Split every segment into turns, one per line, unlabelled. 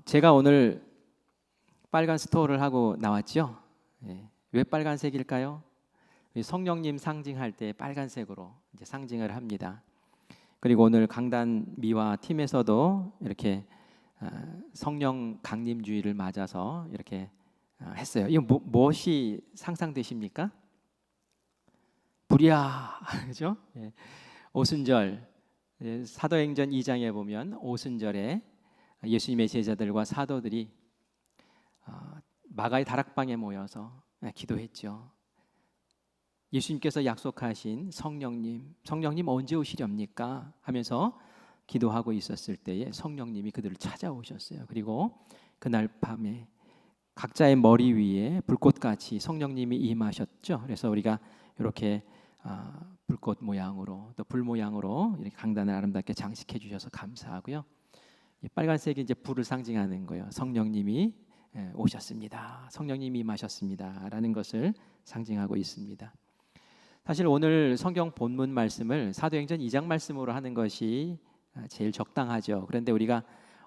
제가 오늘 빨간 스토어를 하고 나왔죠. 왜 빨간색일까요? 성령님 상징할 때 빨간색으로 이제 상징을 합니다. 그리고 오늘 강단 미화 팀에서도 이렇게 성령 강림주의를 맞아서 이렇게 했어요. 이거 무엇이 상상되십니까? 불이야, 그죠? 오순절, 사도행전 2장에 보면 오순절에 예수님의 제자들과 사도들이 마가의 다락방에 모여서 기도했죠. 예수님께서 약속하신 성령님 언제 오시렵니까? 하면서 기도하고 있었을 때에 성령님이 그들을 찾아오셨어요. 그리고 그날 밤에 각자의 머리 위에 불꽃같이 성령님이 임하셨죠. 그래서 우리가 이렇게 불꽃 모양으로 또 불 모양으로 이렇게 강단을 아름답게 장식해 주셔서 감사하고요. 이 빨간색이 이제 불을 상징하는 거예요. 성령님이 오셨습니다. 성령님이 임하셨습니다라는 것을 상징하고 있습니다. 사실 오늘 성경 본문 말씀을 사도행전 2장 말씀으로 하는 것이 제일 적당하죠. 그런데 우리가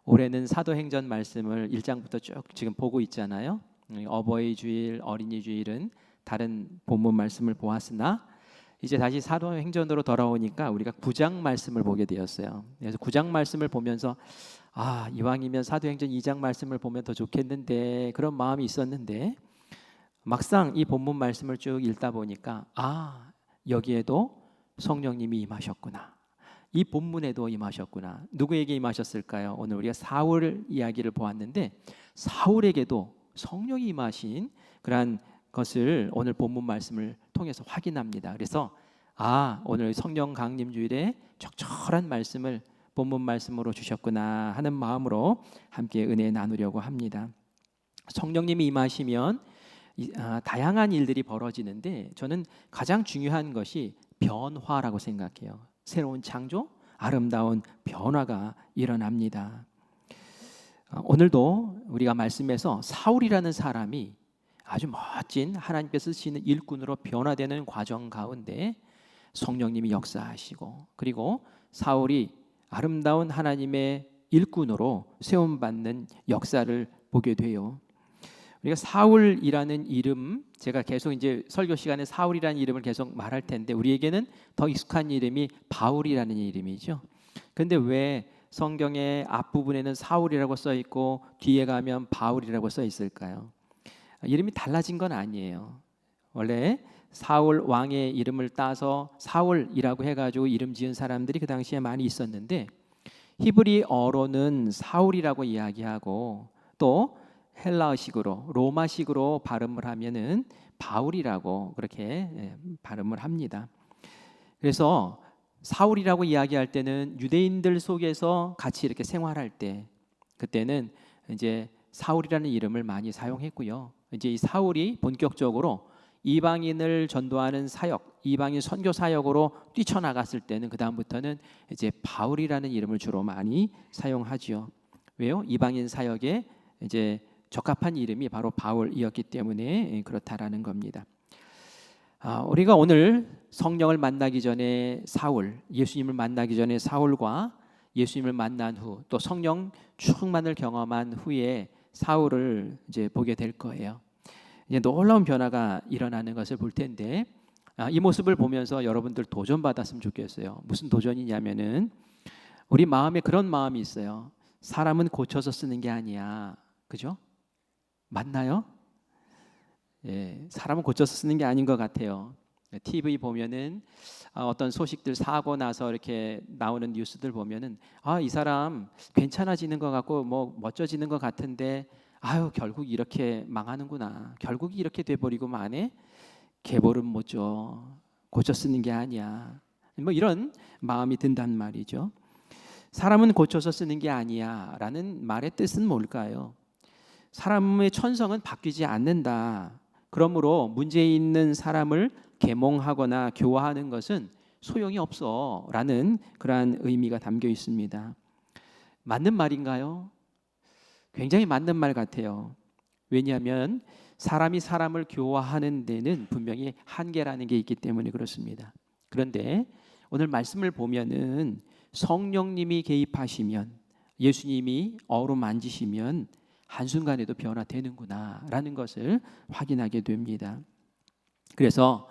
올해는 사도행전 말씀을 1장부터 쭉 지금 보고 있잖아요. 어버이 주일, 어린이 주일은 다른 본문 말씀을 보았으나 이제 다시 사도행전으로 돌아오니까 우리가 9장 말씀을 보게 되었어요. 그래서 9장 말씀을 보면서 이왕이면 사도행전 2장 말씀을 보면 더 좋겠는데 그런 마음이 있었는데 막상 이 본문 말씀을 쭉 읽다 보니까 여기에도 성령님이 임하셨구나. 이 본문에도 임하셨구나. 누구에게 임하셨을까요? 오늘 우리가 사울 이야기를 보았는데 사울에게도 성령이 임하신 그러한 것을 오늘 본문 말씀을 통해서 확인합니다. 그래서 오늘 성령 강림 주일에 적절한 말씀을 본문 말씀으로 주셨구나 하는 마음으로 함께 은혜 나누려고 합니다. 성령님이 임하시면 다양한 일들이 벌어지는데 저는 가장 중요한 것이 변화라고 생각해요. 새로운 창조, 아름다운 변화가 일어납니다. 오늘도 우리가 말씀에서 사울이라는 사람이 아주 멋진 하나님께서 쓰시는 일꾼으로 변화되는 과정 가운데 성령님이 역사하시고 그리고 사울이 아름다운 하나님의 일꾼으로 세움받는 역사를 보게 돼요. 우리가 사울이라는 이름, 제가 계속 이제 설교 시간에 사울이라는 이름을 계속 말할 텐데 우리에게는 더 익숙한 이름이 바울이라는 이름이죠. 그런데 왜 성경의 앞부분에는 사울이라고 써 있고 뒤에 가면 바울이라고 써 있을까요? 이름이 달라진 건 아니에요. 원래 사울 왕의 이름을 따서 사울이라고 해가지고 이름 지은 사람들이 그 당시에 많이 있었는데 히브리어로는 사울이라고 이야기하고 또 헬라어식으로 로마식으로 발음을 하면은 바울이라고 그렇게 발음을 합니다. 그래서 사울이라고 이야기할 때는 유대인들 속에서 같이 이렇게 생활할 때 그때는 이제 사울이라는 이름을 많이 사용했고요. 이제 이 사울이 본격적으로 이방인을 전도하는 사역, 이방인 선교 사역으로 뛰쳐나갔을 때는 그 다음부터는 이제 바울이라는 이름을 주로 많이 사용하지요. 왜요? 이방인 사역에 이제 적합한 이름이 바로 바울이었기 때문에 그렇다라는 겁니다. 우리가 오늘 성령을 만나기 전에 사울, 예수님을 만나기 전에 사울과 예수님을 만난 후 또 성령 충만을 경험한 후에 사울을 이제 보게 될 거예요. 이제 놀라운 변화가 일어나는 것을 볼 텐데 이 모습을 보면서 여러분들 도전받았으면 좋겠어요. 무슨 도전이냐면은 우리 마음에 그런 마음이 있어요. 사람은 고쳐서 쓰는 게 아니야. 그죠? 맞나요? 사람은 고쳐서 쓰는 게 아닌 것 같아요. TV 보면은 어떤 소식들 사고 나서 이렇게 나오는 뉴스들 보면은 이 사람 괜찮아지는 것 같고 뭐 멋져지는 것 같은데 결국 이렇게 망하는구나. 결국 이렇게 돼버리고 만에 계보름 못 줘. 고쳐 쓰는 게 아니야. 뭐 이런 마음이 든단 말이죠. 사람은 고쳐서 쓰는 게 아니야 라는 말의 뜻은 뭘까요? 사람의 천성은 바뀌지 않는다. 그러므로 문제 있는 사람을 계몽하거나 교화하는 것은 소용이 없어 라는 그러한 의미가 담겨 있습니다. 맞는 말인가요? 굉장히 맞는 말 같아요. 왜냐하면 사람이 사람을 교화하는 데는 분명히 한계라는 게 있기 때문에 그렇습니다. 그런데 오늘 말씀을 보면은 성령님이 개입하시면 예수님이 어루만지시면 한순간에도 변화되는구나 라는 것을 확인하게 됩니다. 그래서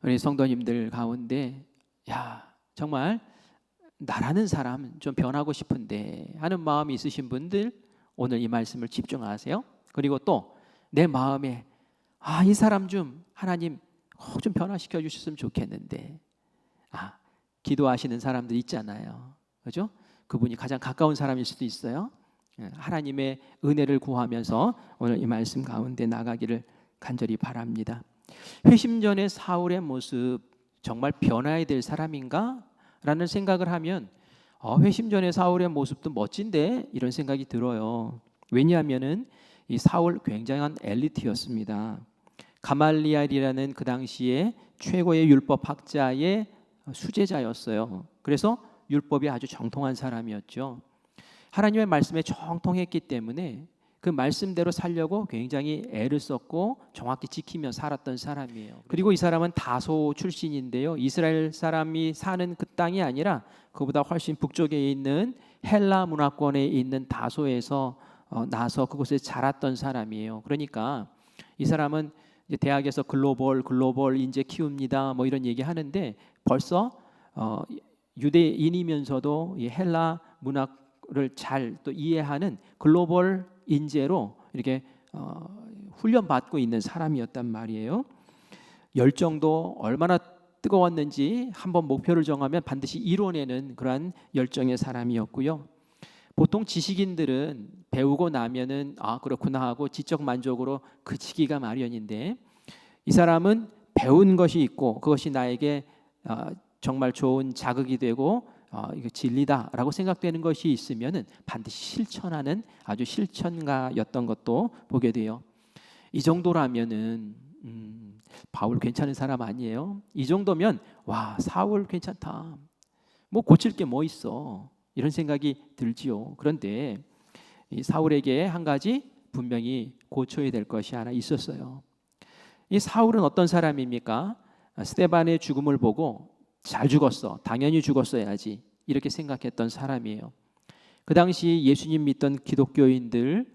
우리 성도님들 가운데 정말 나라는 사람 좀 변하고 싶은데 하는 마음이 있으신 분들 오늘 이 말씀을 집중하세요. 그리고 또 내 마음에 이 사람 좀 하나님 좀 변화시켜 주셨으면 좋겠는데 기도하시는 사람들 있잖아요. 그죠? 그분이 가장 가까운 사람일 수도 있어요. 하나님의 은혜를 구하면서 오늘 이 말씀 가운데 나가기를 간절히 바랍니다. 회심 전의 사울의 모습 정말 변화해야 될 사람인가? 라는 생각을 하면 회심 전의 사울의 모습도 멋진데 이런 생각이 들어요. 왜냐하면은 이 사울 굉장한 엘리트였습니다. 가말리엘이라는 그 당시에 최고의 율법 학자의 수제자였어요. 그래서 율법이 아주 정통한 사람이었죠. 하나님의 말씀에 정통했기 때문에 그 말씀대로 살려고 굉장히 애를 썼고 정확히 지키며 살았던 사람이에요. 그리고 이 사람은 다소 출신인데요. 이스라엘 사람이 사는 그 땅이 아니라 그보다 훨씬 북쪽에 있는 헬라 문화권에 있는 다소에서 나서 그곳에 자랐던 사람이에요. 그러니까 이 사람은 이제 대학에서 글로벌 인재 키웁니다. 뭐 이런 얘기 하는데 벌써 유대인이면서도 이 헬라 문화를 잘 또 이해하는 글로벌 인재로 이렇게 훈련받고 있는 사람이었단 말이에요. 열정도 얼마나 뜨거웠는지 한번 목표를 정하면 반드시 이뤄내는 그러한 열정의 사람이었고요. 보통 지식인들은 배우고 나면은 그렇구나 하고 지적 만족으로 그치기가 마련인데 이 사람은 배운 것이 있고 그것이 나에게 정말 좋은 자극이 되고 이거 진리다라고 생각되는 것이 있으면은 반드시 실천하는 아주 실천가였던 것도 보게 돼요. 이 정도라면은 바울 괜찮은 사람 아니에요? 이 정도면 사울 괜찮다. 뭐 고칠 게 뭐 있어? 이런 생각이 들지요. 그런데 이 사울에게 한 가지 분명히 고쳐야 될 것이 하나 있었어요. 이 사울은 어떤 사람입니까? 스데반의 죽음을 보고 잘 죽었어. 당연히 죽었어야지. 이렇게 생각했던 사람이에요. 그 당시 예수님 믿던 기독교인들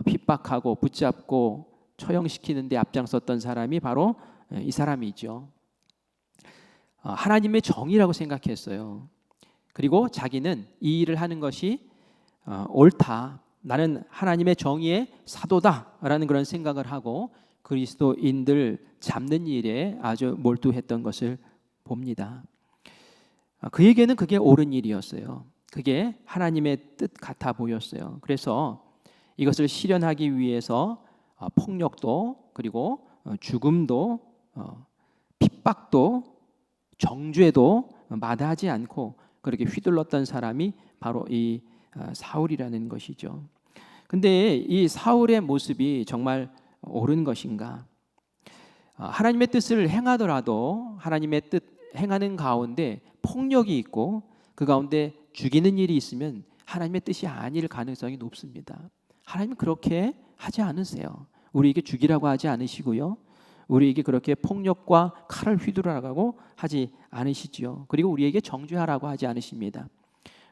핍박하고 붙잡고 처형시키는 데 앞장섰던 사람이 바로 이 사람이죠. 하나님의 정의라고 생각했어요. 그리고 자기는 이 일을 하는 것이 옳다. 나는 하나님의 정의의 사도다라는 그런 생각을 하고 그리스도인들 잡는 일에 아주 몰두했던 것을 봅니다. 그에게는 그게 옳은 일이었어요. 그게 하나님의 뜻 같아 보였어요. 그래서 이것을 실현하기 위해서 폭력도 그리고 죽음도 핍박도 정죄도 마다하지 않고 그렇게 휘둘렀던 사람이 바로 이 사울이라는 것이죠. 근데 이 사울의 모습이 정말 옳은 것인가? 하나님의 뜻을 행하더라도 하나님의 뜻 행하는 가운데 폭력이 있고 그 가운데 죽이는 일이 있으면 하나님의 뜻이 아닐 가능성이 높습니다. 하나님은 그렇게 하지 않으세요. 우리에게 죽이라고 하지 않으시고요. 우리에게 그렇게 폭력과 칼을 휘두르라고 하지 않으시지요. 그리고 우리에게 정죄하라고 하지 않으십니다.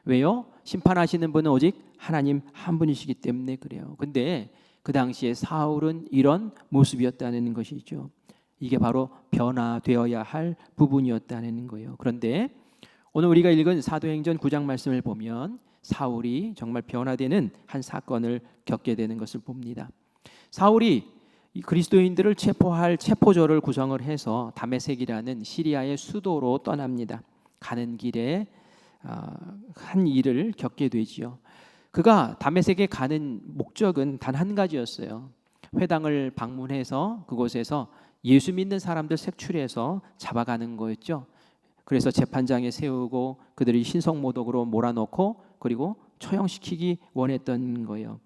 왜요? 심판하시는 분은 오직 하나님 한 분이시기 때문에 그래요. 근데 그 당시에 사울은 이런 모습이었다는 것이죠. 이게 바로 변화되어야 할 부분이었다는 거예요. 그런데 오늘 우리가 읽은 사도행전 9장 말씀을 보면 사울이 정말 변화되는 한 사건을 겪게 되는 것을 봅니다. 사울이 그리스도인들을 체포할 체포조를 구성을 해서 다메섹이라는 시리아의 수도로 떠납니다. 가는 길에 한 일을 겪게 되지요. 그가 다메섹에 가는 목적은 단 한 가지였어요. 회당을 방문해서 그곳에서 예수 믿는 사람들 색출해서 잡아가는 거였죠. 그래서 재판장에 세우고 그들이 신성모독으로 몰아넣고 그리고 처형시키기 원했던 거예요.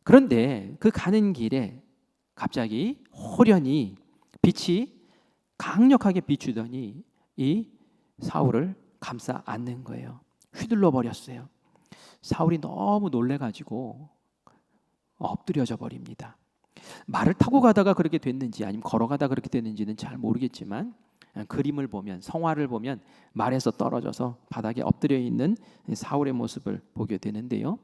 그런데 그 가는 길에 갑자기 호련히 빛이 강력하게 비추더니 이 사울을 감싸 안는 거예요. 휘둘러 버렸어요. 사울이 너무 놀래가지고 엎드려져 버립니다. 말을 타고 가다가 그렇게 됐는지 아니면 걸어가다 그렇게 됐는지는 잘 모르겠지만 그림을 보면, 성화를 보면 말에서 떨어져서 바닥에 엎드려 있는 사울의 모습을 보게 되는데요.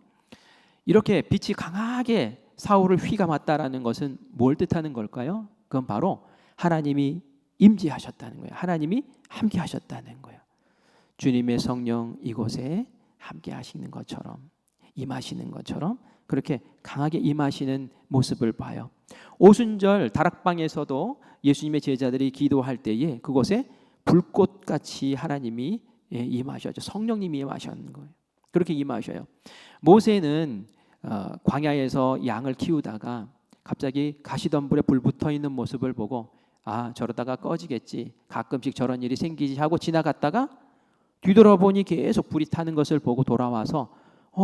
이렇게 빛이 강하게 사울을 휘감았다라는 것은 뭘 뜻하는 걸까요? 그건 바로 하나님이 임재하셨다는 거예요. 하나님이 함께 하셨다는 거예요. 주님의 성령 이곳에 함께 하시는 것처럼, 임하시는 것처럼 그렇게 강하게 임하시는 모습을 봐요. 오순절 다락방에서도 예수님의 제자들이 기도할 때에 그곳에 불꽃같이 하나님이 임하셨죠. 성령님이 임하셨는 거예요. 그렇게 임하셔요. 모세는 광야에서 양을 키우다가 갑자기 가시덤불에 불 붙어 있는 모습을 보고 아, 저러다가 꺼지겠지, 가끔씩 저런 일이 생기지 하고 지나갔다가 뒤돌아보니 계속 불이 타는 것을 보고 돌아와서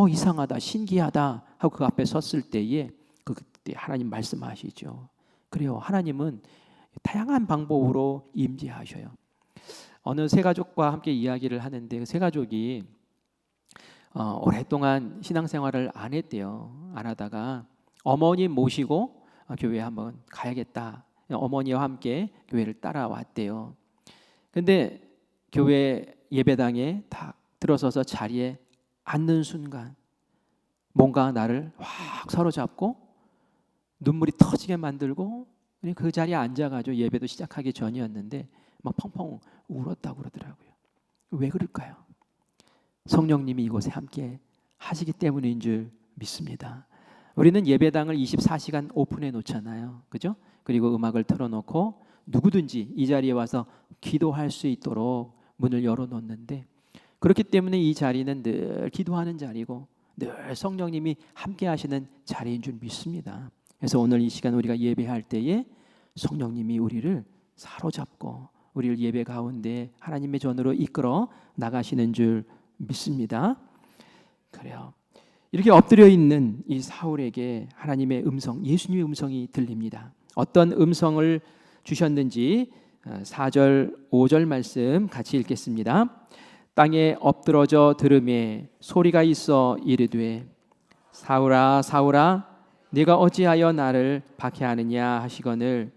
이상하다, 신기하다 하고 그 앞에 섰을 때에 그때 하나님 말씀하시죠. 그래요, 하나님은 다양한 방법으로 임재하셔요. 어느 세 가족과 함께 이야기를 하는데 그 세 가족이 오랫동안 신앙생활을 안 했대요. 안 하다가 어머니 모시고 교회에 한번 가야겠다, 어머니와 함께 교회를 따라왔대요. 근데 교회 예배당에 딱 들어서서 자리에 앉는 순간 뭔가 나를 확 사로잡고 눈물이 터지게 만들고 그 자리에 앉아가지고 예배도 시작하기 전이었는데 막 펑펑 울었다고 그러더라고요. 왜 그럴까요? 성령님이 이곳에 함께 하시기 때문인 줄 믿습니다. 우리는 예배당을 24시간 오픈해 놓잖아요. 그죠? 그리고 음악을 틀어놓고 누구든지 이 자리에 와서 기도할 수 있도록 문을 열어놓는데, 그렇기 때문에 이 자리는 늘 기도하는 자리고 늘 성령님이 함께 하시는 자리인 줄 믿습니다. 그래서 오늘 이 시간 우리가 예배할 때에 성령님이 우리를 사로잡고 우리를 예배 가운데 하나님의 전으로 이끌어 나가시는 줄 믿습니다. 그래요. 이렇게 엎드려 있는 이 사울에게 하나님의 음성, 예수님의 음성이 들립니다. 어떤 음성을 주셨는지 4절, 5절 말씀 같이 읽겠습니다. 땅에 엎드러져 들으매 소리가 있어 이르되 사울아 사울아 네가 어찌하여 나를 박해하느냐 하시거늘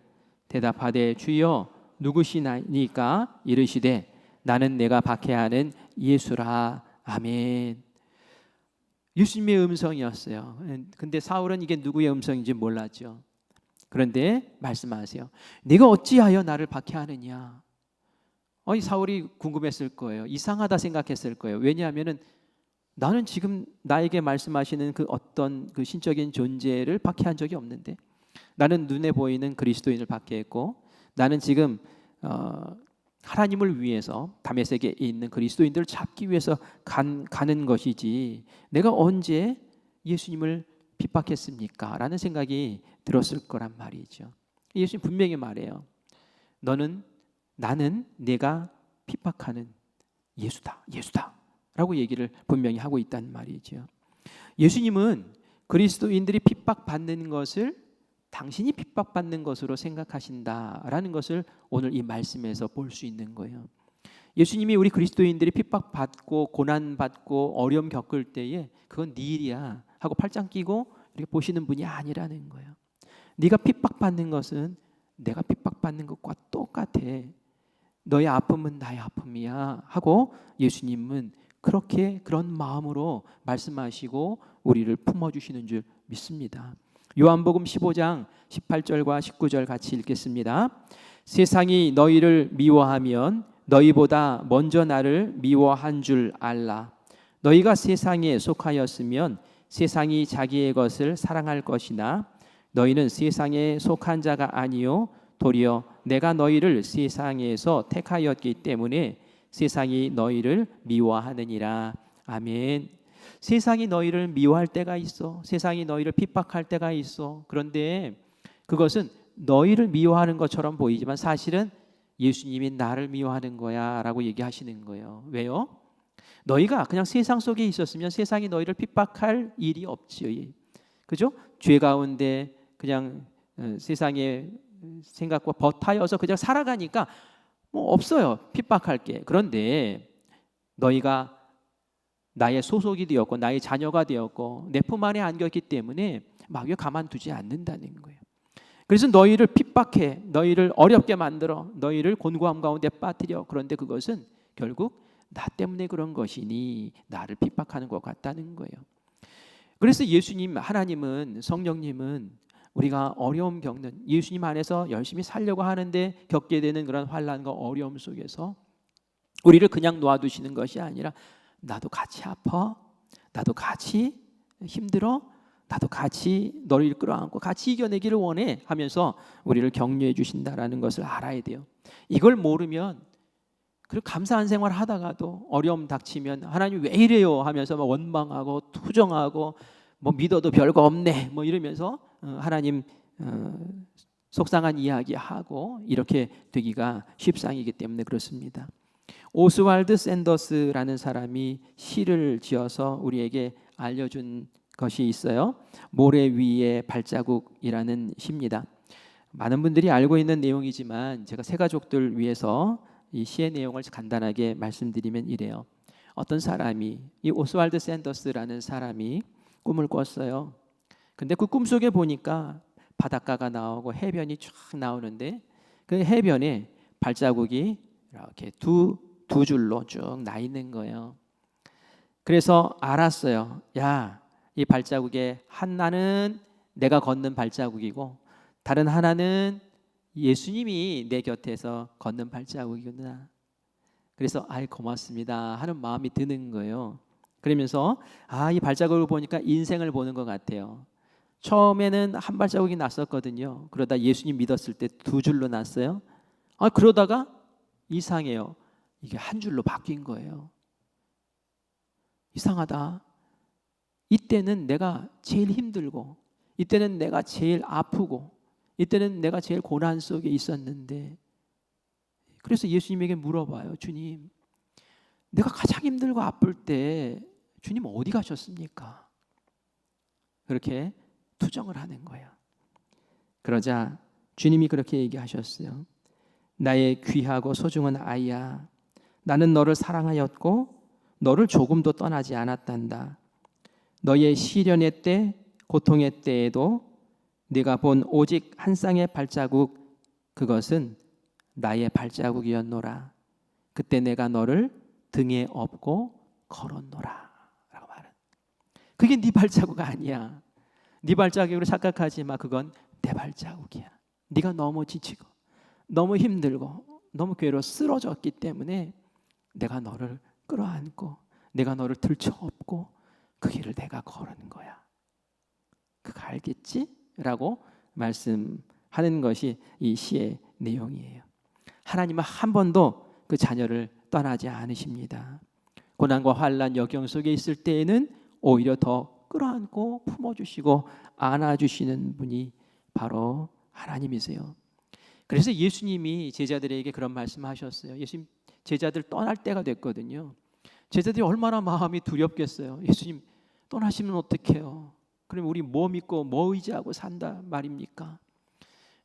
대답하되 주여 누구시나이까 이르시되 나는 내가 박해하는 예수라. 아멘. 예수님의 음성이었어요. 근데 사울은 이게 누구의 음성인지 몰랐죠. 그런데 말씀하세요. 네가 어찌하여 나를 박해하느냐. 이 사울이 궁금했을 거예요. 이상하다 생각했을 거예요. 왜냐하면은 나는 지금 나에게 말씀하시는 그 어떤 그 신적인 존재를 박해한 적이 없는데, 나는 눈에 보이는 그리스도인을 박해했고, 나는 지금 하나님을 위해서 다메섹에 있는 그리스도인들을 잡기 위해서 가는 것이지 내가 언제 예수님을 핍박했습니까? 라는 생각이 들었을 거란 말이죠. 예수님 분명히 말해요. 나는 내가 핍박하는 예수다, 예수다 라고 얘기를 분명히 하고 있다는 말이죠. 예수님은 그리스도인들이 핍박받는 것을 당신이 핍박받는 것으로 생각하신다라는 것을 오늘 이 말씀에서 볼 수 있는 거예요. 예수님이 우리 그리스도인들이 핍박받고 고난받고 어려움 겪을 때에 그건 네 일이야 하고 팔짱 끼고 이렇게 보시는 분이 아니라는 거예요. 네가 핍박받는 것은 내가 핍박받는 것과 똑같아. 너의 아픔은 나의 아픔이야 하고 예수님은 그런 마음으로 말씀하시고 우리를 품어주시는 줄 믿습니다. 요한복음 15장 18절과 19절 같이 읽겠습니다. 세상이 너희를 미워하면 너희보다 먼저 나를 미워한 줄 알라. 너희가 세상에 속하였으면 세상이 자기의 것을 사랑할 것이나 너희는 세상에 속한 자가 아니요 도리어 내가 너희를 세상에서 택하였기 때문에 세상이 너희를 미워하느니라. 아멘. 세상이 너희를 미워할 때가 있어. 세상이 너희를 핍박할 때가 있어. 그런데 그것은 너희를 미워하는 것처럼 보이지만 사실은 예수님이 나를 미워하는 거야 라고 얘기하시는 거예요. 왜요? 너희가 그냥 세상 속에 있었으면 세상이 너희를 핍박할 일이 없지요. 그죠? 죄 가운데 그냥 세상의 생각과 버타여서 그냥 살아가니까 뭐 없어요. 핍박할 게. 그런데 너희가 나의 소속이 되었고 나의 자녀가 되었고 내 품 안에 안겼기 때문에 마귀가 가만두지 않는다는 거예요. 그래서 너희를 핍박해, 너희를 어렵게 만들어, 너희를 곤고함 가운데 빠뜨려. 그런데 그것은 결국 나 때문에 그런 것이니 나를 핍박하는 것 같다는 거예요. 그래서 예수님, 하나님은, 성령님은 우리가 어려움 겪는, 예수님 안에서 열심히 살려고 하는데 겪게 되는 그런 환난과 어려움 속에서 우리를 그냥 놓아두시는 것이 아니라 나도 같이 아파, 나도 같이 힘들어, 나도 같이 너를 끌어안고 같이 이겨내기를 원해 하면서 우리를 격려해 주신다라는 것을 알아야 돼요. 이걸 모르면, 그리고 감사한 생활 하다가도 어려움 닥치면 하나님 왜 이래요 하면서 막 원망하고 투정하고 뭐 믿어도 별거 없네 뭐 이러면서 하나님 속상한 이야기하고 이렇게 되기가 쉽상이기 때문에 그렇습니다. 오스왈드 샌더스라는 사람이 시를 지어서 우리에게 알려준 것이 있어요. 모래 위의 발자국이라는 시입니다. 많은 분들이 알고 있는 내용이지만 제가 새 가족들 위해서 이 시의 내용을 간단하게 말씀드리면 이래요. 어떤 사람이, 이 오스왈드 샌더스라는 사람이 꿈을 꿨어요. 근데 그 꿈속에 보니까 바닷가가 나오고 해변이 쫙 나오는데 그 해변에 발자국이 이렇게 두 줄로 쭉 나 있는 거예요. 그래서 알았어요. 야, 이 발자국의 하나는 내가 걷는 발자국이고 다른 하나는 예수님이 내 곁에서 걷는 발자국이구나. 그래서 아이 고맙습니다 하는 마음이 드는 거예요. 그러면서 이 발자국을 보니까 인생을 보는 것 같아요. 처음에는 한 발자국이 났었거든요. 그러다 예수님 믿었을 때 두 줄로 났어요. 그러다가 이상해요. 이게 한 줄로 바뀐 거예요. 이상하다. 이때는 내가 제일 힘들고, 이때는 내가 제일 아프고, 이때는 내가 제일 고난 속에 있었는데, 그래서 예수님에게 물어봐요. 주님, 내가 가장 힘들고 아플 때 주님 어디 가셨습니까? 그렇게 투정을 하는 거예요. 그러자 주님이 그렇게 얘기하셨어요. 나의 귀하고 소중한 아이야, 나는 너를 사랑하였고 너를 조금도 떠나지 않았단다. 너의 시련의 때, 고통의 때에도 네가 본 오직 한 쌍의 발자국, 그것은 나의 발자국이었노라. 그때 내가 너를 등에 업고 걸었노라 라고 말은. 그게 네 발자국 아니야. 네 발자국으로 착각하지 마. 그건 내 발자국이야. 네가 너무 지치고 너무 힘들고 너무 괴로워 쓰러졌기 때문에 내가 너를 끌어안고 내가 너를 들쳐업고 그 길을 내가 걸은 거야. 그거 알겠지? 라고 말씀하는 것이 이 시의 내용이에요. 하나님은 한 번도 그 자녀를 떠나지 않으십니다. 고난과 환난 역경 속에 있을 때에는 오히려 더 끌어안고 품어주시고 안아주시는 분이 바로 하나님이세요. 그래서 예수님이 제자들에게 그런 말씀하셨어요. 예수님 제자들 떠날 때가 됐거든요. 제자들이 얼마나 마음이 두렵겠어요. 예수님 떠나시면 어떡해요? 그럼 우리 뭐 믿고 뭐 의지하고 산다 말입니까?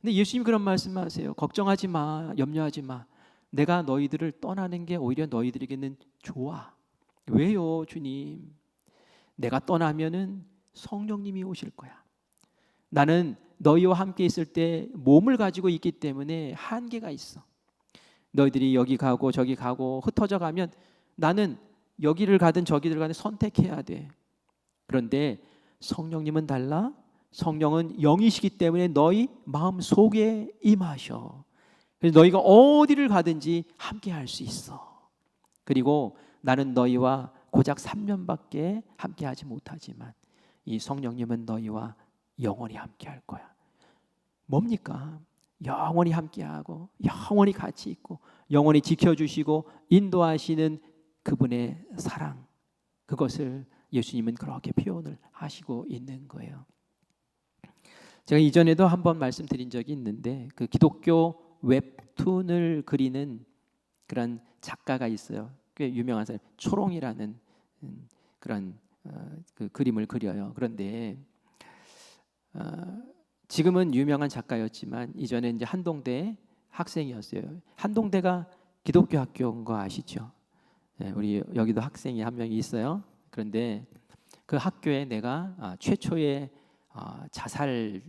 근데 예수님이 그런 말씀하세요. 걱정하지 마, 염려하지 마. 내가 너희들을 떠나는 게 오히려 너희들에게는 좋아. 왜요, 주님? 내가 떠나면은 성령님이 오실 거야. 나는 너희와 함께 있을 때 몸을 가지고 있기 때문에 한계가 있어. 너희들이 여기 가고 저기 가고 흩어져 가면 나는 여기를 가든 저기를 가든 선택해야 돼. 그런데 성령님은 달라. 성령은 영이시기 때문에 너희 마음 속에 임하셔. 그래서 너희가 어디를 가든지 함께 할 수 있어. 그리고 나는 너희와 고작 3년밖에 함께 하지 못하지만 이 성령님은 너희와 영원히 함께 할 거야. 뭡니까? 영원히 함께하고 영원히 같이 있고 영원히 지켜주시고 인도하시는 그분의 사랑, 그것을 예수님은 그렇게 표현을 하시고 있는 거예요. 제가 이전에도 한번 말씀드린 적이 있는데 그 기독교 웹툰을 그리는 그런 작가가 있어요. 꽤 유명한 사람, 초롱이라는 그런 그 그림을 그려요. 그런데 지금은 유명한 작가였지만 이전에 이제 한동대 학생이었어요. 한동대가 기독교 학교인 거 아시죠? 네, 우리 여기도 학생이 한 명이 있어요. 그런데 그 학교에 내가 최초의 자살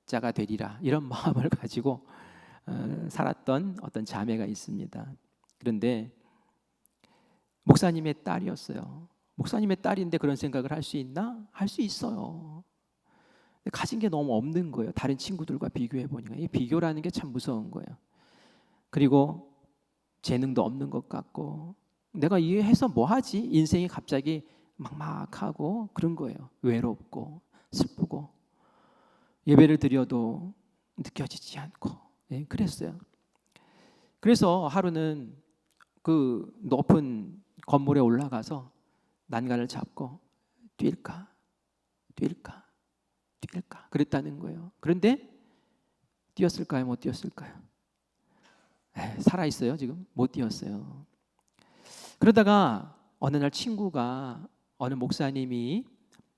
자가 되리라 이런 마음을 가지고 살았던 어떤 자매가 있습니다. 그런데 목사님의 딸이었어요. 목사님의 딸인데 그런 생각을 할 수 있나? 할 수 있어요. 가진 게 너무 없는 거예요. 다른 친구들과 비교해 보니까 이 비교라는 게 참 무서운 거예요. 그리고 재능도 없는 것 같고 내가 이해해서 뭐 하지? 인생이 갑자기 막막하고 그런 거예요. 외롭고 슬프고 예배를 드려도 느껴지지 않고 그랬어요. 그래서 하루는 그 높은 건물에 올라가서 난간을 잡고 뛸까 그랬다는 거예요. 그런데 뛰었을까요? 못 뛰었을까요? 살아있어요. 지금 못 뛰었어요. 그러다가 어느 날 친구가 어느 목사님이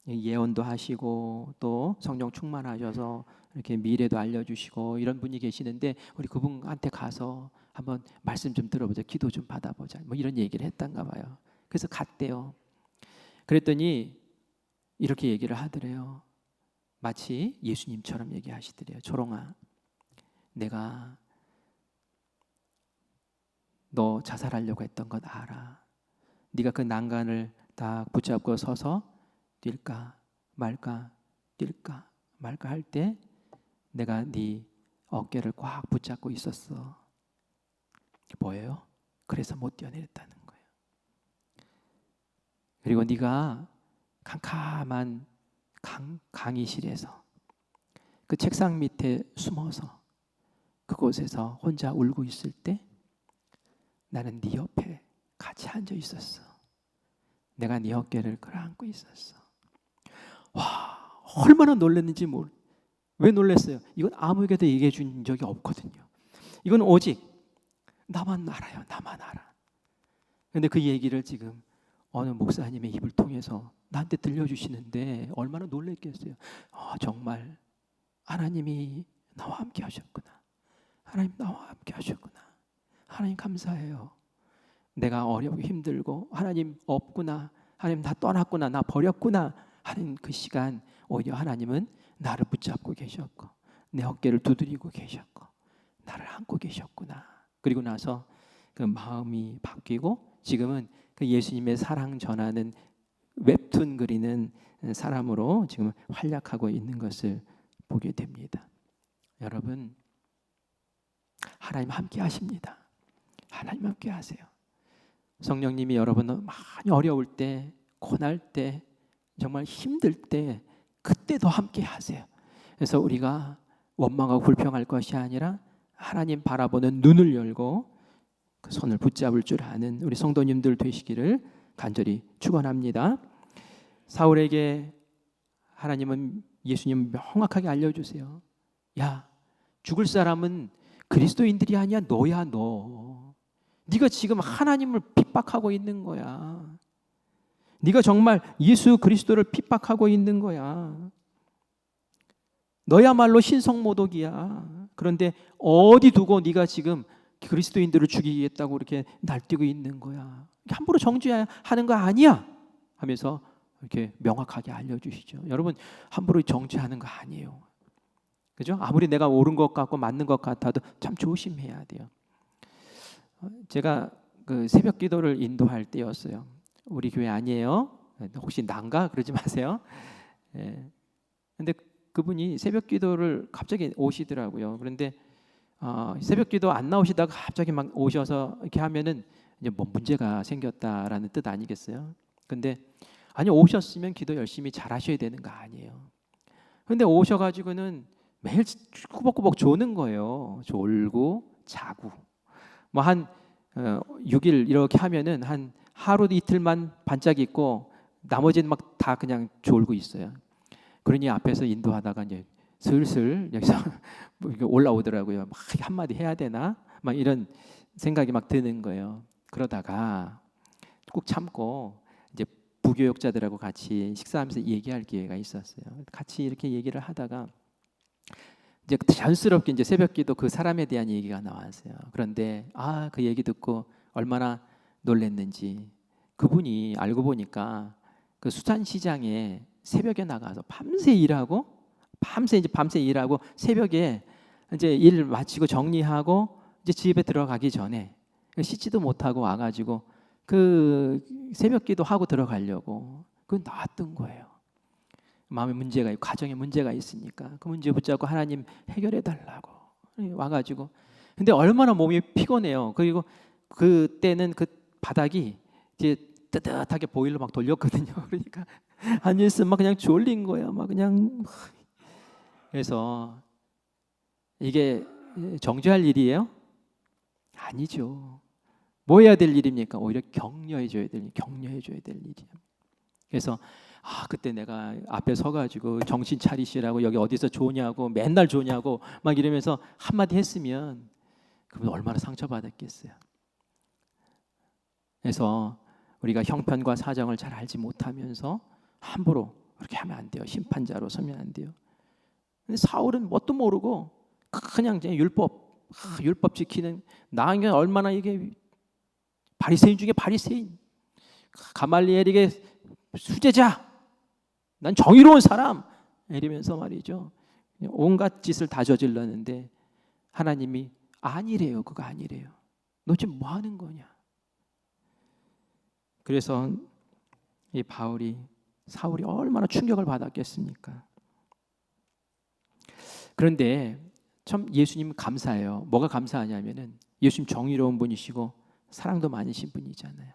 예언도 하시고 또 성령 충만하셔서 이렇게 미래도 알려주시고 이런 분이 계시는데 우리 그분한테 가서 한번 말씀 좀 들어보자, 기도 좀 받아보자, 뭐 이런 얘기를 했단가 봐요. 그래서 갔대요. 그랬더니 이렇게 얘기를 하더래요. 마치 예수님처럼 얘기하시더래요. 초롱아, 내가 너 자살하려고 했던 것 알아. 네가 그 난간을 딱 붙잡고 서서 뛸까 말까 할 때 내가 네 어깨를 꽉 붙잡고 있었어. 뭐예요? 그래서 못 뛰어내렸다는 거예요. 그리고 네가 캄캄한 강의실에서 그 책상 밑에 숨어서 그곳에서 혼자 울고 있을 때 나는 네 옆에 같이 앉아 있었어. 내가 네 어깨를 끌어안고 있었어. 와, 얼마나 놀랐는지 왜 놀랐어요? 이건 아무에게도 얘기해 준 적이 없거든요. 이건 오직 나만 알아요. 나만 알아. 그런데 그 얘기를 지금 어느 목사님의 입을 통해서 나한테 들려주시는데 얼마나 놀랐겠어요. 정말 하나님이 나와 함께 하셨구나. 하나님 나와 함께 하셨구나. 하나님 감사해요. 내가 어렵고 힘들고 하나님 없구나. 하나님 나 떠났구나. 나 버렸구나 하는 그 시간 오히려 하나님은 나를 붙잡고 계셨고 내 어깨를 두드리고 계셨고 나를 안고 계셨구나. 그리고 나서 그 마음이 바뀌고 지금은 그 예수님의 사랑 전하는 웹툰 그리는 사람으로 지금 활약하고 있는 것을 보게 됩니다. 여러분, 하나님 함께 하십니다. 하나님 함께 하세요. 성령님이 여러분 많이 어려울 때, 고날 때, 정말 힘들 때 그때 더 함께 하세요. 그래서 우리가 원망하고 불평할 것이 아니라 하나님 바라보는 눈을 열고 그 손을 붙잡을 줄 아는 우리 성도님들 되시기를 간절히 축원합니다. 사울에게 하나님은 예수님 명확하게 알려주세요. 야, 죽을 사람은 그리스도인들이 아니야. 너야 너. 네가 지금 하나님을 핍박하고 있는 거야. 네가 정말 예수 그리스도를 핍박하고 있는 거야. 너야말로 신성모독이야. 그런데 어디 두고 네가 지금 그리스도인들을 죽이겠다고 이렇게 날뛰고 있는 거야. 함부로 정죄하는 거 아니야 하면서 이렇게 명확하게 알려주시죠. 여러분, 함부로 정죄하는 거 아니에요. 그죠? 아무리 내가 옳은 것 같고 맞는 것 같아도 참 조심해야 돼요. 제가 그 새벽 기도를 인도할 때였어요. 우리 교회 아니에요. 혹시 난가? 그러지 마세요. 근데 그분이 새벽 기도를 갑자기 오시더라고요. 그런데 새벽 기도 안 나오시다가 갑자기 막 오셔서 이렇게 하면은 이제 뭐 문제가 생겼다라는 뜻 아니겠어요? 근데 아니, 오셨으면 기도 열심히 잘하셔야 되는 거 아니에요. 근데 오셔가지고는 매일 꾸벅꾸벅 조는 거예요. 졸고 자고 뭐 한 6일 이렇게 하면은 한 하루 이틀만 반짝 있고 나머지는 막 다 그냥 졸고 있어요. 그러니 앞에서 인도하다가 이제 슬슬 여기서 올라오더라고요. 막 한마디 해야 되나? 막 이런 생각이 막 드는 거예요. 그러다가 꼭 참고 이제 부교육자들하고 같이 식사하면서 얘기할 기회가 있었어요. 같이 이렇게 얘기를 하다가 이제 자연스럽게 이제 새벽기도 그 사람에 대한 얘기가 나왔어요. 그런데 그 얘기 듣고 얼마나 놀랬는지 그분이 알고 보니까 그 수산시장에 새벽에 나가서 밤새 일하고 밤새 일하고 새벽에 이제 일 마치고 정리하고 이제 집에 들어가기 전에 씻지도 못하고 와가지고 그 새벽기도 하고 들어가려고 그 놨던 거예요. 마음에 문제가 있고 가정에 문제가 있으니까 그 문제 붙잡고 하나님 해결해 달라고 와가지고 근데 얼마나 몸이 피곤해요. 그리고 그때는 그 바닥이 이제 뜨뜻하게 보일러 막 돌렸거든요. 그러니까 앉아있으면 막 그냥 졸린 거예요. 막 그냥 그래서 이게 정죄할 일이에요? 아니죠. 뭐 해야 될 일입니까? 오히려 격려해 줘야 될 일이에요. 그래서 그때 내가 앞에 서가지고 정신 차리시라고 여기 어디서 좋냐고 맨날 좋냐고 막 이러면서 한마디 했으면 그분 얼마나 상처받았겠어요. 그래서 우리가 형편과 사정을 잘 알지 못하면서 함부로 그렇게 하면 안 돼요. 심판자로 서면 안 돼요. 근데 사울은 뭣도 모르고 그냥 율법 지키는 나에게 얼마나 이게 바리새인 중에 바리새인 가말리엘에게 수제자 난 정의로운 사람 이러면서 말이죠. 온갖 짓을 다 저질렀는데 하나님이 아니래요. 그거 아니래요. 너 지금 뭐 하는 거냐. 그래서 이 사울이 얼마나 충격을 받았겠습니까. 그런데 참 예수님 감사해요. 뭐가 감사하냐면은 예수님 정의로운 분이시고 사랑도 많으신 분이잖아요.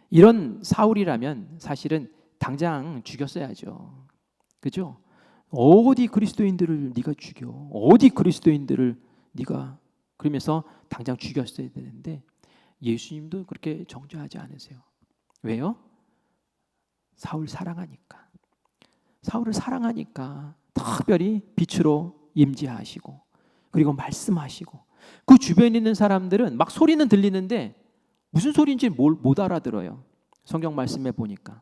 이런 사울이라면 사실은 당장 죽였어야죠. 그죠? 어디 그리스도인들을 네가 죽여? 어디 그리스도인들을 네가 그러면서 당장 죽였어야 되는데 예수님도 그렇게 정죄하지 않으세요. 왜요? 사울을 사랑하니까. 사울을 사랑하니까 특별히 빛으로 임재하시고 그리고 말씀하시고 그 주변에 있는 사람들은 막 소리는 들리는데 무슨 소리인지 못 알아들어요. 성경 말씀에 보니까.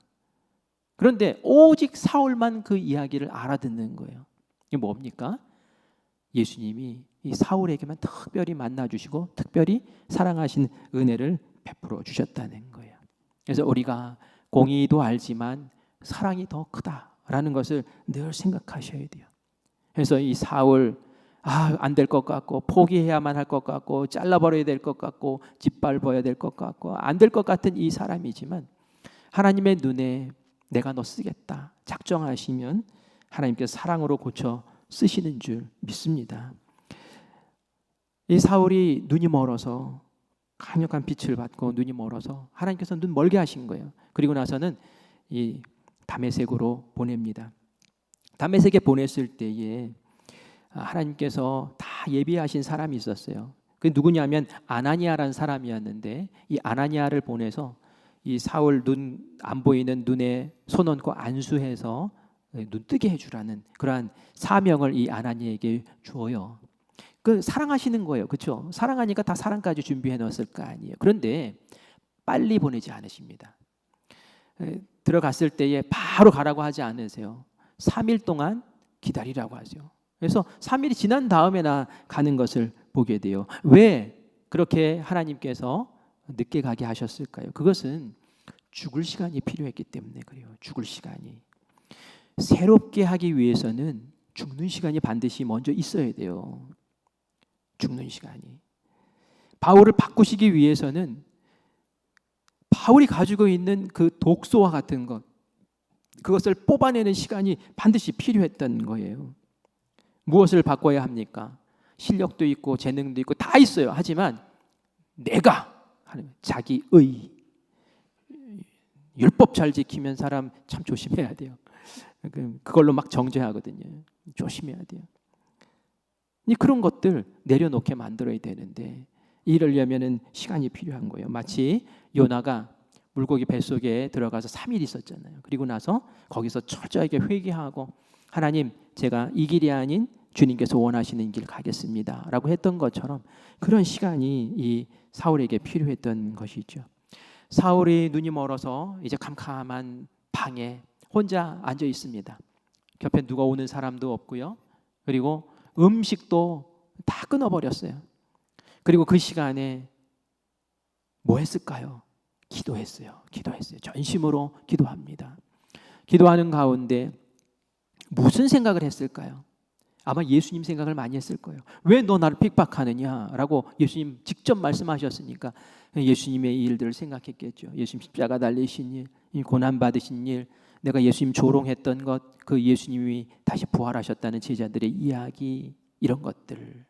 그런데 오직 사울만 그 이야기를 알아듣는 거예요. 이게 뭡니까? 예수님이 이 사울에게만 특별히 만나주시고 특별히 사랑하신 은혜를 베풀어 주셨다는 거예요. 그래서 우리가 공의도 알지만 사랑이 더 크다라는 것을 늘 생각하셔야 돼요. 그래서 이 사울 안 될 것 같고 포기해야만 할 것 같고 잘라버려야 될 것 같고 짓밟아야 될 것 같고 안 될 것 같은 이 사람이지만 하나님의 눈에 내가 너 쓰겠다 작정하시면 하나님께서 사랑으로 고쳐 쓰시는 줄 믿습니다. 이 사울이 눈이 멀어서 강력한 빛을 받고 눈이 멀어서 하나님께서 눈 멀게 하신 거예요. 그리고 나서는 이 다메섹으로 보냅니다. 다메섹에 보냈을 때에 하나님께서 다 예비하신 사람이 있었어요. 그게 누구냐면 아나니아라는 사람이었는데 이 아나니아를 보내서 이 사울 눈 안 보이는 눈에 손 얹고 안수해서 눈 뜨게 해주라는 그러한 사명을 이 아나니아에게 주어요. 그 사랑하시는 거예요. 그렇죠? 사랑하니까 다 사랑까지 준비해 놓았을 거 아니에요. 그런데 빨리 보내지 않으십니다. 들어갔을 때에 바로 가라고 하지 않으세요. 3일 동안 기다리라고 하죠. 그래서 3일이 지난 다음에나 가는 것을 보게 돼요. 왜 그렇게 하나님께서 늦게 가게 하셨을까요? 그것은 죽을 시간이 필요했기 때문에 그래요. 죽을 시간이. 새롭게 하기 위해서는 죽는 시간이 반드시 먼저 있어야 돼요. 죽는 시간이. 바울을 바꾸시기 위해서는 바울이 가지고 있는 그 독소와 같은 것, 그것을 뽑아내는 시간이 반드시 필요했던 거예요. 무엇을 바꿔야 합니까? 실력도 있고 재능도 있고 다 있어요. 하지만 내가 하는 자기의 율법 잘 지키면 사람 참 조심해야 돼요. 그걸로 막 정죄하거든요. 조심해야 돼요. 그런 것들 내려놓게 만들어야 되는데 이러려면은 시간이 필요한 거예요. 마치 요나가 물고기 뱃속에 들어가서 3일 있었잖아요. 그리고 나서 거기서 철저하게 회개하고 하나님 제가 이 길이 아닌 주님께서 원하시는 길 가겠습니다 라고 했던 것처럼 그런 시간이 이 사울에게 필요했던 것이죠. 사울이 눈이 멀어서 이제 캄캄한 방에 혼자 앉아 있습니다. 곁에 누가 오는 사람도 없고요. 그리고 음식도 다 끊어버렸어요. 그리고 그 시간에 뭐 했을까요? 기도했어요. 전심으로 기도합니다. 기도하는 가운데 무슨 생각을 했을까요? 아마 예수님 생각을 많이 했을 거예요. 왜 너 나를 핍박하느냐라고 예수님 직접 말씀하셨으니까 예수님의 일들을 생각했겠죠. 예수님 십자가 달리신 일, 이 고난 받으신 일, 내가 예수님 조롱했던 것, 그 예수님이 다시 부활하셨다는 제자들의 이야기, 이런 것들.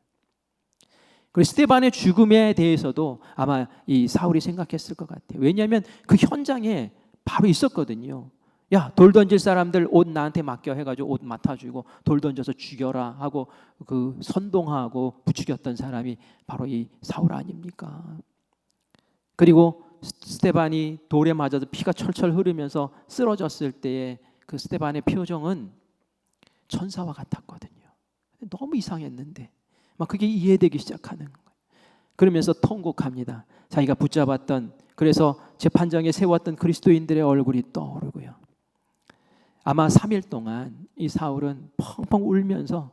그리고 스데반의 죽음에 대해서도 아마 이 사울이 생각했을 것 같아요. 왜냐하면 그 현장에 바로 있었거든요. 야, 돌 던질 사람들 옷 나한테 맡겨 해가지고 옷 맡아주고 돌 던져서 죽여라 하고 그 선동하고 부추겼던 사람이 바로 이 사울 아닙니까? 그리고 스데반이 돌에 맞아서 피가 철철 흐르면서 쓰러졌을 때의 그 스데반의 표정은 천사와 같았거든요. 너무 이상했는데 막 그게 이해되기 시작하는 거예요. 그러면서 통곡합니다. 자기가 붙잡았던, 그래서 재판장에 세웠던 그리스도인들의 얼굴이 떠오르고요. 아마 3일 동안 이 사울은 펑펑 울면서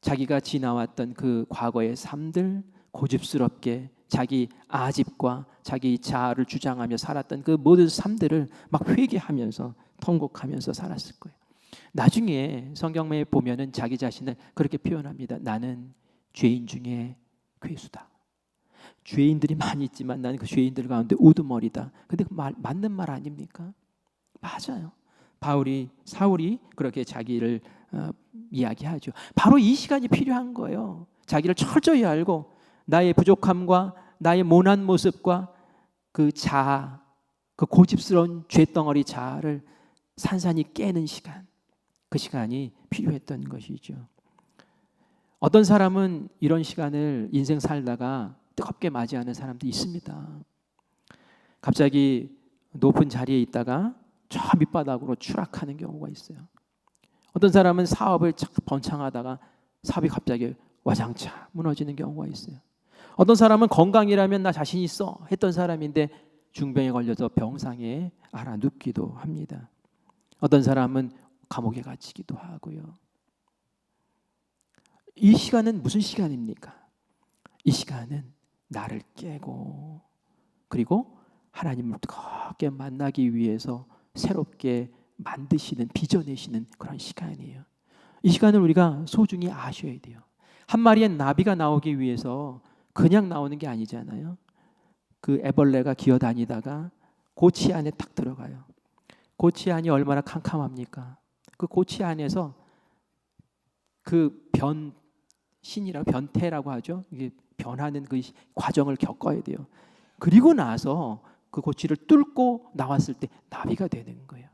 자기가 지나왔던 그 과거의 삶들, 고집스럽게 자기 아집과 자기 자아를 주장하며 살았던 그 모든 삶들을 막 회개하면서 통곡하면서 살았을 거예요. 나중에 성경에 보면은 자기 자신을 그렇게 표현합니다. 나는 죄인 중에 괴수다. 죄인들이 많이 있지만 나는 그 죄인들 가운데 우두머리다. 근데 그 맞는 말 아닙니까? 맞아요. 사울이 그렇게 자기를 이야기하죠. 바로 이 시간이 필요한 거예요. 자기를 철저히 알고 나의 부족함과 나의 모난 모습과 그 자아, 그 고집스러운 죄덩어리 자아를 산산히 깨는 시간, 그 시간이 필요했던 것이죠. 어떤 사람은 이런 시간을 인생 살다가 뜨겁게 맞이하는 사람도 있습니다. 갑자기 높은 자리에 있다가 저 밑바닥으로 추락하는 경우가 있어요. 어떤 사람은 사업을 번창하다가 사업이 갑자기 와장창 무너지는 경우가 있어요. 어떤 사람은 건강이라면 나 자신 있어 했던 사람인데 중병에 걸려서 병상에 알아 눕기도 합니다. 어떤 사람은 감옥에 갇히기도 하고요. 이 시간은 무슨 시간입니까? 이 시간은 나를 깨고 그리고 하나님을 뜨겁게 만나기 위해서 새롭게 만드시는, 빚어내시는 그런 시간이에요. 이 시간을 우리가 소중히 아셔야 돼요. 한 마리의 나비가 나오기 위해서 그냥 나오는 게 아니잖아요. 그 애벌레가 기어다니다가 고치 안에 딱 들어가요. 고치 안이 얼마나 캄캄합니까? 그 고치 안에서 그 변태라고 하죠. 이게 변하는 그 과정을 겪어야 돼요. 그리고 나서 그 고치를 뚫고 나왔을 때 나비가 되는 거예요.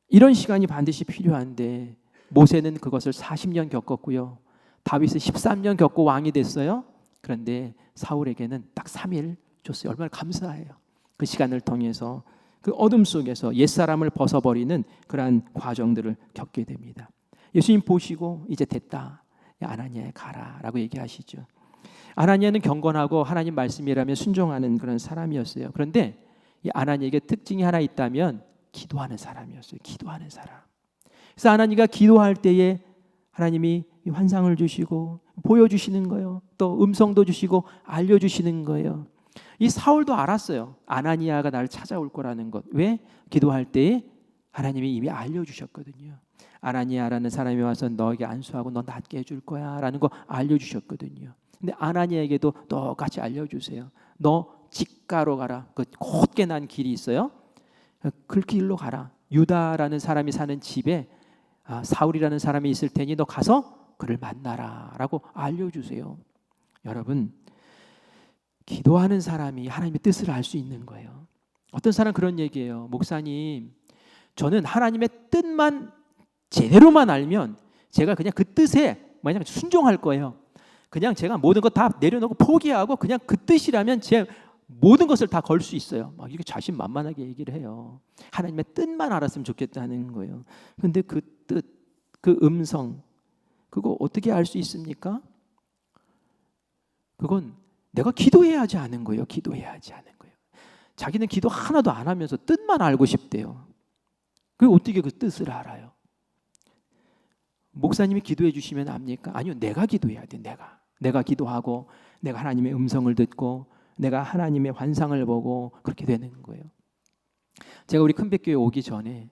이런 시간이 반드시 필요한데 모세는 그것을 40년 겪었고요. 다윗은 13년 겪고 왕이 됐어요. 그런데 사울에게는 딱 3일 줬어요. 얼마나 감사해요. 그 시간을 통해서 그 어둠 속에서 옛사람을 벗어버리는 그러한 과정들을 겪게 됩니다. 예수님 보시고 이제 됐다. 아나니아에 가라 라고 얘기하시죠. 아나니아는 경건하고 하나님 말씀이라면 순종하는 그런 사람이었어요. 그런데 이 아나니아에게 특징이 하나 있다면 기도하는 사람이었어요. 기도하는 사람. 그래서 아나니아가 기도할 때에 하나님이 환상을 주시고 보여주시는 거예요. 또 음성도 주시고 알려주시는 거예요. 이 사울도 알았어요. 아나니아가 나를 찾아올 거라는 것. 왜? 기도할 때에 하나님이 이미 알려주셨거든요. 아나니아라는 사람이 와서 너에게 안수하고 너 낫게 해줄 거야 라는 거 알려주셨거든요. 근데 아나니아에게도 똑같이 알려주세요. 너 직가로 가라. 그 곧게 난 길이 있어요. 그 길로 가라. 유다라는 사람이 사는 집에 사울이라는 사람이 있을 테니 너 가서 그를 만나라 라고 알려주세요. 여러분, 기도하는 사람이 하나님의 뜻을 알 수 있는 거예요. 어떤 사람 그런 얘기예요. 목사님, 저는 하나님의 뜻만 제대로만 알면 제가 그냥 그 뜻에 만약 순종할 거예요. 그냥 제가 모든 것 다 내려놓고 포기하고 그냥 그 뜻이라면 제 모든 것을 다 걸 수 있어요. 막 이렇게 자신만만하게 얘기를 해요. 하나님의 뜻만 알았으면 좋겠다는 거예요. 근데 그 뜻, 그 음성, 그거 어떻게 알 수 있습니까? 그건 내가 기도해야 하지 않은 거예요. 기도해야 하지 않은 거예요. 자기는 기도 하나도 안 하면서 뜻만 알고 싶대요. 그 어떻게 그 뜻을 알아요? 목사님이 기도해 주시면 압니까? 아니요, 내가 기도해야 돼. 내가 기도하고 내가 하나님의 음성을 듣고 내가 하나님의 환상을 보고 그렇게 되는 거예요. 제가 우리 큰백교회 오기 전에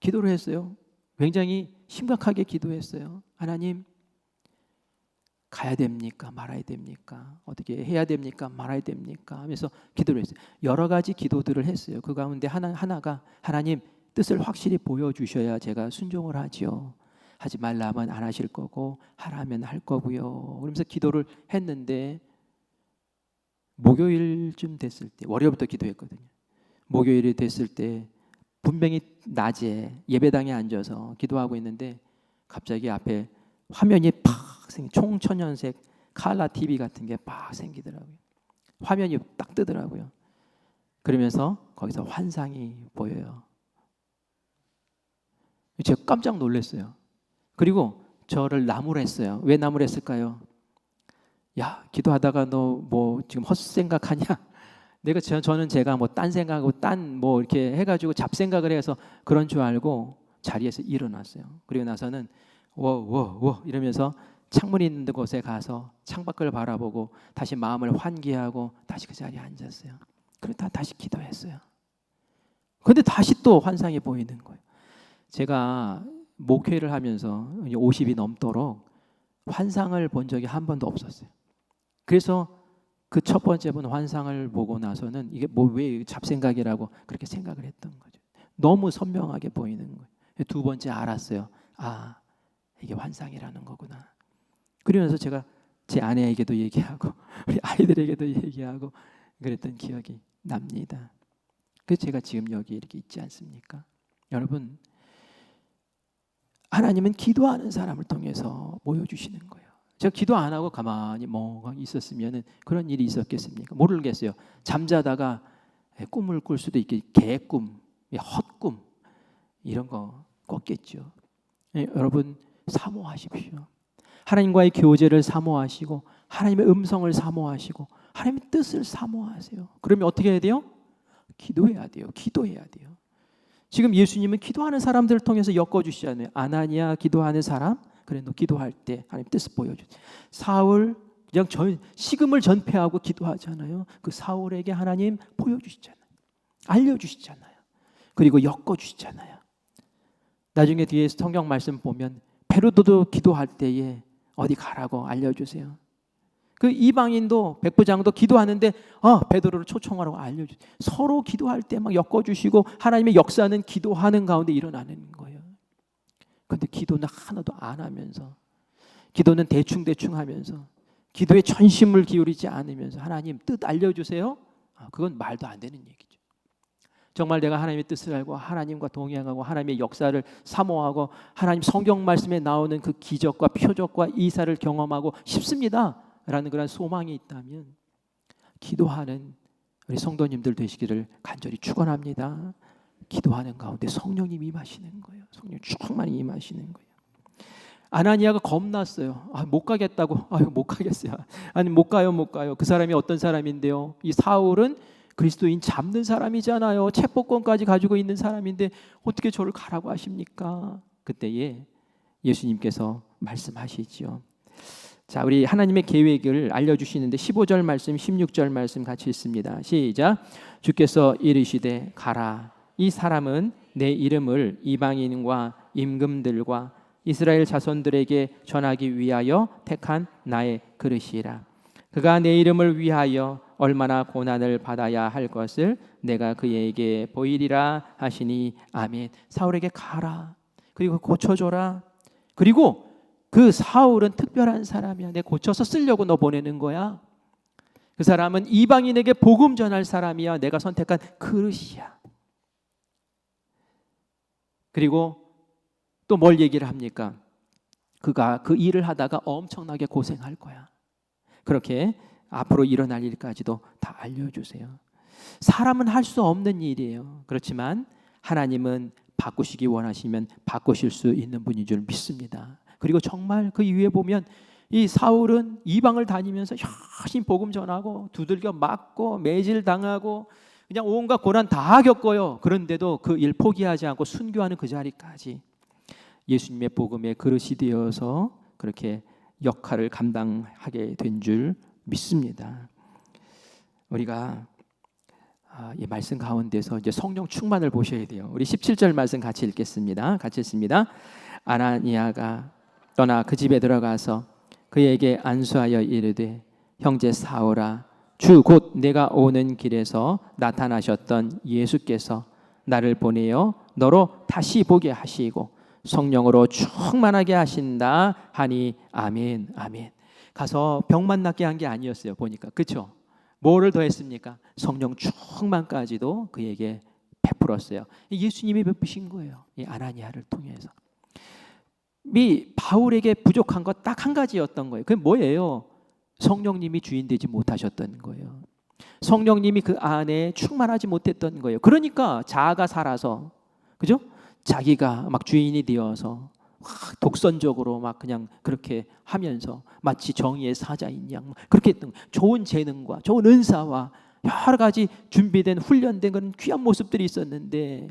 기도를 했어요. 굉장히 심각하게 기도했어요. 하나님, 가야 됩니까? 말아야 됩니까? 어떻게 해야 됩니까? 말아야 됩니까? 하면서 기도를 했어요. 여러 가지 기도들을 했어요. 그 가운데 하나가 하나님 뜻을 확실히 보여주셔야 제가 순종을 하지요. 하지 말라면 안 하실 거고 하라면 할 거고요. 그러면서 기도를 했는데 목요일쯤 됐을 때, 월요일부터 기도했거든요. 목요일이 됐을 때 분명히 낮에 예배당에 앉아서 기도하고 있는데 갑자기 앞에 화면이 팍 총천연색 칼라 TV 같은 게 팍 생기더라고요. 화면이 딱 뜨더라고요. 그러면서 거기서 환상이 보여요. 제가 깜짝 놀랐어요. 그리고 저를 나무랬어요. 왜 나무랬을까요? 야, 기도하다가 너 뭐 지금 헛생각하냐? 저는 제가 뭐 딴 생각하고 딴 뭐 이렇게 해가지고 잡생각을 해서 그런 줄 알고 자리에서 일어났어요. 그리고 나서는 워 이러면서 창문이 있는 곳에 가서 창밖을 바라보고 다시 마음을 환기하고 다시 그 자리에 앉았어요. 그러다 다시 기도했어요. 그런데 다시 또 환상이 보이는 거예요. 제가 목회를 하면서 50이 넘도록 환상을 본 적이 한 번도 없었어요. 그래서 그 첫 번째 본 환상을 보고 나서는 이게 뭐 왜 잡생각이라고 그렇게 생각을 했던 거죠. 너무 선명하게 보이는 거예요. 두 번째 알았어요. 아, 이게 환상이라는 거구나. 그러면서 제가 제 아내에게도 얘기하고 우리 아이들에게도 얘기하고 그랬던 기억이 납니다. 그래서 제가 지금 여기 이렇게 있지 않습니까? 여러분, 하나님은 기도하는 사람을 통해서 보여주시는 거예요. 제가 기도 안 하고 가만히 멍하니 있었으면 그런 일이 있었겠습니까? 모르겠어요. 잠자다가 꿈을 꿀 수도 있겠죠. 개꿈, 헛꿈 이런 거 꿨겠죠. 여러분 사모하십시오. 하나님과의 교제를 사모하시고 하나님의 음성을 사모하시고 하나님의 뜻을 사모하세요. 그러면 어떻게 해야 돼요? 기도해야 돼요. 기도해야 돼요. 지금 예수님은 기도하는 사람들을 통해서 엮어주시잖아요. 아나니아 기도하는 사람, 그래 너 기도할 때 하나님 뜻을 보여줘. 사울 그냥 식음을 전폐하고 기도하잖아요. 그 사울에게 하나님 보여주시잖아요. 알려주시잖아요. 그리고 엮어주시잖아요. 나중에 뒤에 성경 말씀 보면 베드로도 기도할 때에 어디 가라고 알려주세요. 그 이방인도 백부장도 기도하는데 베드로를 초청하라고 알려주세요. 서로 기도할 때 막 엮어주시고 하나님의 역사는 기도하는 가운데 일어나는 거예요. 그런데 기도는 하나도 안 하면서 기도는 대충 하면서 기도에 전심을 기울이지 않으면서 하나님 뜻 알려주세요. 그건 말도 안 되는 얘기죠. 정말 내가 하나님의 뜻을 알고 하나님과 동행하고 하나님의 역사를 사모하고 하나님 성경 말씀에 나오는 그 기적과 표적과 이사를 경험하고 싶습니다 라는 그런 소망이 있다면 기도하는 우리 성도님들 되시기를 간절히 축원합니다. 기도하는 가운데 성령님 임하시는 거예요. 성령 충만히 임하시는 거예요. 아나니아가 겁났어요. 못 가겠다고. 못 가겠어요. 아니 못 가요. 그 사람이 어떤 사람인데요? 이 사울은 그리스도인 잡는 사람이잖아요. 체포권까지 가지고 있는 사람인데 어떻게 저를 가라고 하십니까? 그때에 예수님께서 말씀하시지요. 자, 우리 하나님의 계획을 알려주시는데 15절 말씀, 16절 말씀 같이 읽습니다. 시작. 주께서 이르시되 가라. 이 사람은 내 이름을 이방인과 임금들과 이스라엘 자손들에게 전하기 위하여 택한 나의 그릇이라. 그가 내 이름을 위하여 얼마나 고난을 받아야 할 것을 내가 그에게 보이리라 하시니 아멘. 사울에게 가라. 그리고 고쳐줘라. 그리고 그 사울은 특별한 사람이야. 내 고쳐서 쓰려고 너 보내는 거야. 그 사람은 이방인에게 복음 전할 사람이야. 내가 선택한 그릇이야. 그리고 또 뭘 얘기를 합니까? 그가 그 일을 하다가 엄청나게 고생할 거야. 그렇게 앞으로 일어날 일까지도 다 알려주세요. 사람은 할 수 없는 일이에요. 그렇지만 하나님은 바꾸시기 원하시면 바꾸실 수 있는 분인 줄 믿습니다. 그리고 정말 그 이후에 보면 이 사울은 이방을 다니면서 열심히 복음 전하고 두들겨 맞고 매질당하고 그냥 온갖 고난 다 겪어요. 그런데도 그 일 포기하지 않고 순교하는 그 자리까지 예수님의 복음의 그릇이 되어서 그렇게 역할을 감당하게 된 줄 믿습니다. 우리가 이 말씀 가운데서 이제 성령 충만을 보셔야 돼요. 우리 17절 말씀 같이 읽겠습니다. 같이 읽습니다. 아나니아가 떠나 그 집에 들어가서 그에게 안수하여 이르되 형제 사울아 주 곧 내가 오는 길에서 나타나셨던 예수께서 나를 보내어 너로 다시 보게 하시고 성령으로 충만하게 하신다 하니 아멘 아멘. 가서 병만 낫게 한 게 아니었어요. 보니까 그렇죠? 뭐를 더했습니까? 성령 충만까지도 그에게 베풀었어요. 예수님이 베푸신 거예요. 이 아나니아를 통해서. 이 바울에게 부족한 것 딱 한 가지였던 거예요. 그게 뭐예요? 성령님이 주인 되지 못하셨던 거예요. 성령님이 그 안에 충만하지 못했던 거예요. 그러니까 자아가 살아서, 그죠? 자기가 막 주인이 되어서 독선적으로 막 그냥 그렇게 하면서 마치 정의의 사자인 양 그렇게 했던 거예요. 좋은 재능과 좋은 은사와 여러 가지 준비된 훈련된 그런 귀한 모습들이 있었는데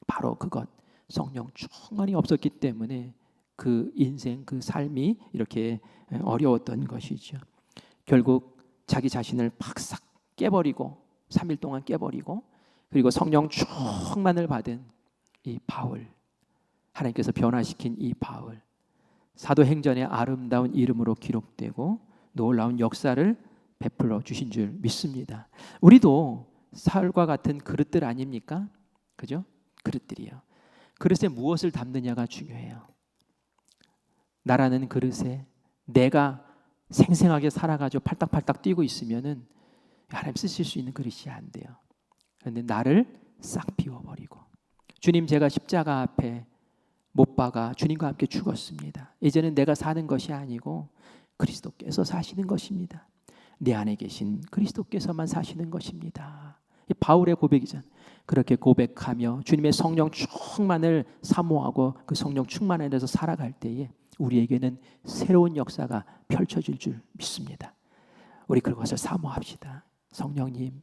바로 그것 성령 충만히 없었기 때문에 그 인생 그 삶이 이렇게 어려웠던 것이죠. 결국 자기 자신을 팍싹 깨버리고 3일 동안 깨버리고 그리고 성령 충만을 받은 이 바울, 하나님께서 변화시킨 이 바울, 사도행전의 아름다운 이름으로 기록되고 놀라운 역사를 베풀어 주신 줄 믿습니다. 우리도 사울과 같은 그릇들 아닙니까? 그죠? 그릇들이요. 그릇에 무엇을 담느냐가 중요해요. 나라는 그릇에 내가 생생하게 살아가지고 팔딱팔딱 뛰고 있으면은 하나님 쓰실 수 있는 그릇이 안 돼요. 그런데 나를 싹 비워버리고 주님 제가 십자가 앞에 못 박아 주님과 함께 죽었습니다. 이제는 내가 사는 것이 아니고 그리스도께서 사시는 것입니다. 내 안에 계신 그리스도께서만 사시는 것입니다. 이 바울의 고백이잖아요. 그렇게 고백하며 주님의 성령 충만을 사모하고 그 성령 충만 안에서 살아갈 때에 우리에게는 새로운 역사가 펼쳐질 줄 믿습니다. 우리 그것을 사모합시다. 성령님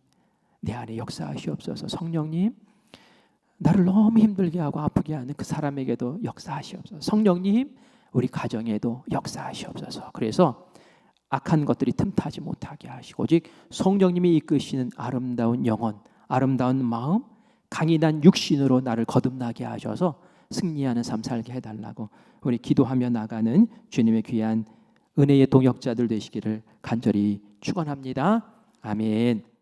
내 안에 역사하시옵소서. 성령님 나를 너무 힘들게 하고 아프게 하는 그 사람에게도 역사하시옵소서. 성령님 우리 가정에도 역사하시옵소서. 그래서 악한 것들이 틈타지 못하게 하시고 오직 성령님이 이끄시는 아름다운 영혼, 아름다운 마음, 강인한 육신으로 나를 거듭나게 하셔서 승리하는 삶 살게 해달라고 우리 기도하며 나가는 주님의 귀한 은혜의 동역자들 되시기를 간절히 축원합니다. 아멘.